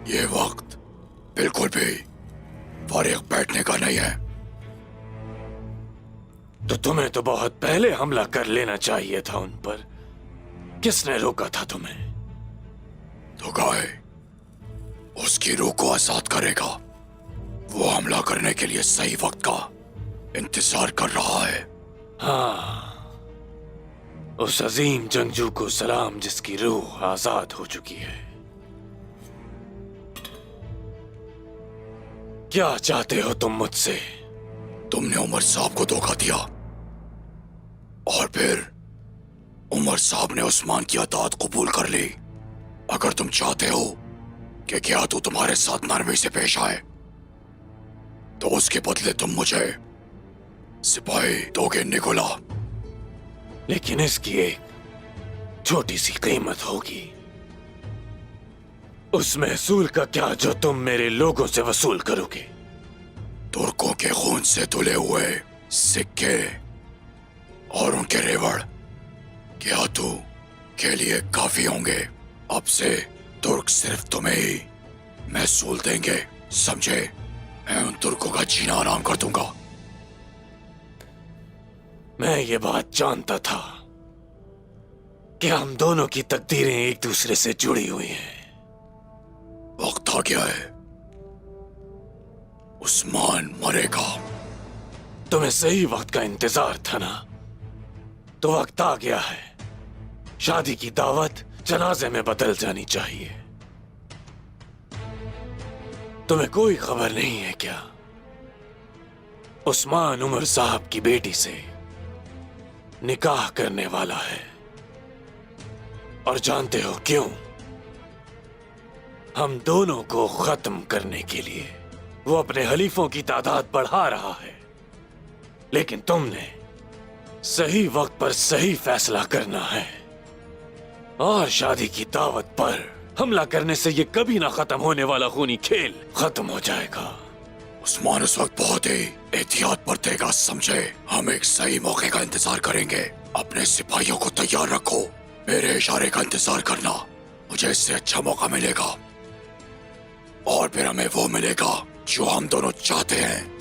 ये वक्त बिल्कुल भी फारिग बैठने का नहीं है। तो तुम्हें तो बहुत पहले हमला कर लेना चाहिए था उन पर। किसने रोका था तुम्हें? तो गाय उसकी रूह को आजाद करेगा। वो हमला करने के लिए सही वक्त का इंतजार कर रहा है। हाँ, उस अजीम जंगजू को सलाम जिसकी रूह आजाद हो चुकी है। क्या चाहते हो तुम मुझसे? तुमने उमर साहब को धोखा दिया और फिर उमर साहब ने उस्मान की अताअत कबूल कर ली। अगर तुम चाहते हो कि क्या तू तुम्हारे साथ नरमी से पेश आए तो उसके बदले तुम मुझे सिपाही दोगे निकोला। लेकिन इसकी एक छोटी सी कीमत होगी। उस महसूल का क्या जो तुम मेरे लोगों से वसूल करोगे? तुर्कों के खून से धुले हुए सिक्के और उनके रेवड़ क्या तू के लिए काफी होंगे? अब से तुर्क सिर्फ तुम्हें ही महसूल देंगे, समझे? मैं उन तुर्कों का जीना आराम कर दूंगा। मैं ये बात जानता था कि हम दोनों की तकदीरें एक दूसरे से जुड़ी हुई हैं। वक्त आ गया है, उस्मान मरेगा। तुम्हें सही वक्त का इंतजार था ना? तो वक्त आ गया है। शादी की दावत जनाजे में बदल जानी चाहिए। तुम्हें कोई खबर नहीं है क्या? उस्मान उमर साहब की बेटी से निकाह करने वाला है। और जानते हो क्यों? हम दोनों को खत्म करने के लिए वो अपने हलीफों की तादाद बढ़ा रहा है। लेकिन तुमने सही वक्त पर सही फैसला करना है और शादी की दावत पर हमला करने से ये कभी ना खत्म होने वाला खूनी खेल खत्म हो जाएगा। उस्मान उस वक्त बहुत ही एहतियात बरतेगा, समझे? हम एक सही मौके का इंतजार करेंगे। अपने सिपाहियों को तैयार रखो। मेरे इशारे का इंतजार करना। मुझे इससे अच्छा मौका मिलेगा और फिर हमें वो मिलेगा जो हम दोनों चाहते हैं।